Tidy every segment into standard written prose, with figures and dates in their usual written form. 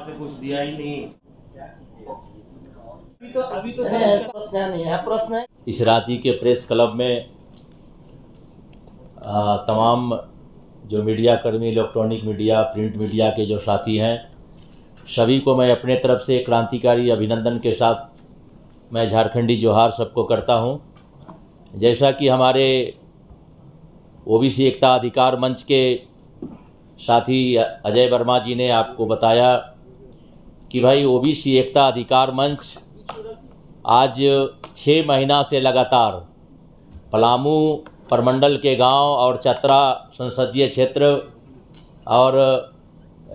से कुछ दिया ही नहीं। अभी तो ऐसा प्रश्न नहीं है, प्रश्न है इस रांची के प्रेस क्लब में तमाम जो मीडिया कर्मी, इलेक्ट्रॉनिक मीडिया, प्रिंट मीडिया के जो साथी हैं, सभी को मैं अपने तरफ से क्रांतिकारी अभिनंदन के साथ मैं झारखंडी जोहार सबको करता हूं। जैसा कि हमारे ओबीसी एकता अधिकार मंच के साथी अजय वर्मा जी ने आपको बताया कि भाई ओबीसी एकता अधिकार मंच आज 6 महीना से लगातार पलामू प्रमंडल के गांव और चतरा संसदीय क्षेत्र और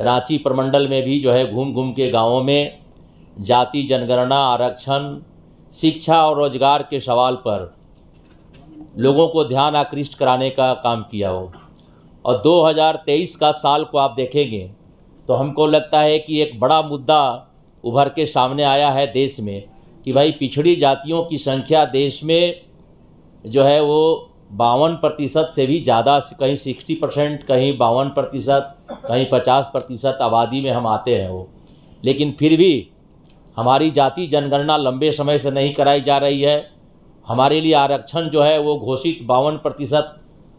रांची प्रमंडल में भी जो है घूम घूम के गांवों में जाति जनगणना, आरक्षण, शिक्षा और रोजगार के सवाल पर लोगों को ध्यान आकृष्ट कराने का काम किया हो। और 2023 का साल को आप देखेंगे तो हमको लगता है कि एक बड़ा मुद्दा उभर के सामने आया है देश में कि भाई पिछड़ी जातियों की संख्या देश में जो है वो 52% से भी ज़्यादा, कहीं 60%, कहीं 52%, कहीं 50% आबादी में हम आते हैं वो। लेकिन फिर भी हमारी जाति जनगणना लंबे समय से नहीं कराई जा रही है। हमारे लिए आरक्षण जो है वो घोषित 52%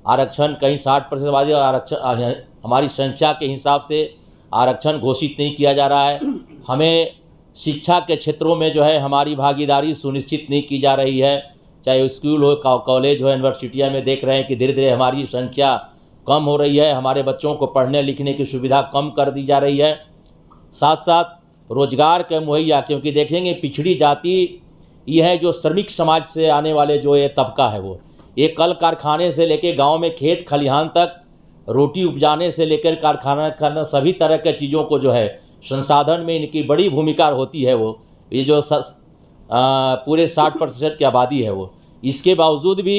आरक्षण, कहीं 60% आबादी आरक्षण, हमारी संख्या के हिसाब से आरक्षण घोषित नहीं किया जा रहा है। हमें शिक्षा के क्षेत्रों में जो है हमारी भागीदारी सुनिश्चित नहीं की जा रही है, चाहे स्कूल हो, कॉलेज हो, यूनिवर्सिटियाँ में देख रहे हैं कि धीरे धीरे हमारी संख्या कम हो रही है, हमारे बच्चों को पढ़ने लिखने की सुविधा कम कर दी जा रही है। साथ साथ रोजगार के मुहैया, क्योंकि देखेंगे पिछड़ी जाति ये है जो श्रमिक समाज से आने वाले जो ये तबका है वो, ये कल कारखाने से लेकर गांव में खेत खलिहान तक, रोटी उपजाने से लेकर कारखाना करना, सभी तरह के चीज़ों को जो है संसाधन में इनकी बड़ी भूमिका होती है वो। ये जो पूरे 60% की आबादी है वो, इसके बावजूद भी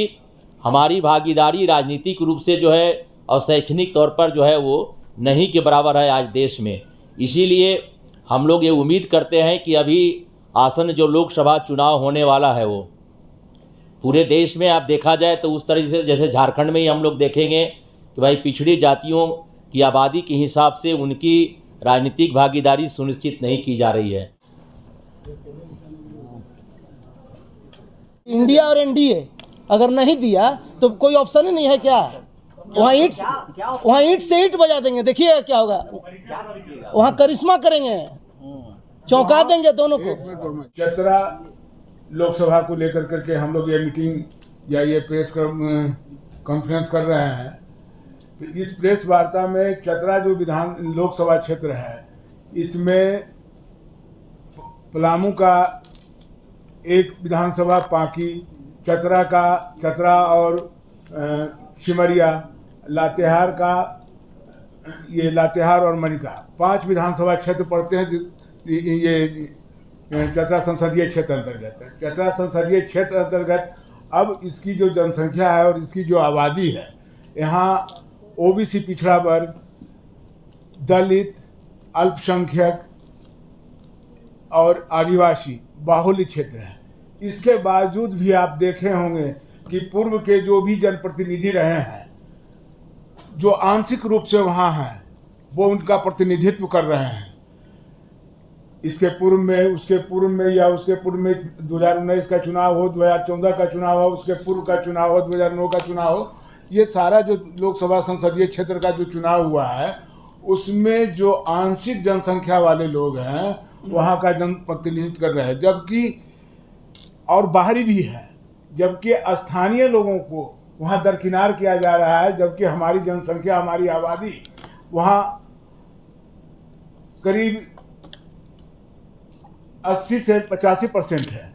हमारी भागीदारी राजनीतिक रूप से जो है और शैक्षणिक तौर पर जो है वो नहीं के बराबर है आज देश में। इसीलिए हम लोग ये उम्मीद करते हैं कि अभी आसन जो लोकसभा चुनाव होने वाला है वो पूरे देश में आप देखा जाए तो उस तरह से, जैसे झारखंड में ही हम लोग देखेंगे कि भाई पिछड़ी जातियों की आबादी के हिसाब से उनकी राजनीतिक भागीदारी सुनिश्चित नहीं की जा रही है। इंडिया और एनडीए अगर नहीं दिया तो कोई ऑप्शन ही नहीं है क्या? वहाँ ईंट से ईंट बजा देंगे, देखिए क्या होगा। वहाँ करिश्मा करेंगे, चौंका देंगे दोनों को। चतरा लोकसभा को लेकर करके हम लोग ये मीटिंग या ये प्रेस कॉन्फ्रेंस कर रहे हैं। तो इस प्रेस वार्ता में चतरा जो विधान लोकसभा क्षेत्र है, इसमें पलामू का एक विधानसभा, पांकी, चतरा और सिमरिया, लातेहार का, ये लातेहार और मनिका 5 विधानसभा क्षेत्र पड़ते हैं। ये चतरा संसदीय क्षेत्र अंतर्गत है। चतरा संसदीय क्षेत्र अंतर्गत अब इसकी जो जनसंख्या है और इसकी जो आबादी है, यहाँ ओबीसी पिछड़ा वर्ग, दलित, अल्पसंख्यक और आदिवासी बाहुल्य क्षेत्र है। इसके बावजूद भी आप देखे होंगे कि पूर्व के जो भी जनप्रतिनिधि रहे हैं, जो आंशिक रूप से वहाँ हैं, वो उनका प्रतिनिधित्व कर रहे हैं। इसके पूर्व में, उसके पूर्व में या उसके पूर्व में 2019 का चुनाव हो, 2014 का चुनाव हो, उसके पूर्व का चुनाव हो, 2009 का चुनाव हो, ये सारा जो लोकसभा संसदीय क्षेत्र का जो चुनाव हुआ है, उसमें जो आंशिक जनसंख्या वाले लोग हैं वहाँ का जनप्रतिनिधित्व कर रहे हैं, जबकि और बाहरी भी है, जबकि स्थानीय लोगों को वहाँ दरकिनार किया जा रहा है। जबकि हमारी जनसंख्या, हमारी आबादी वहाँ करीब 80 से 85% है।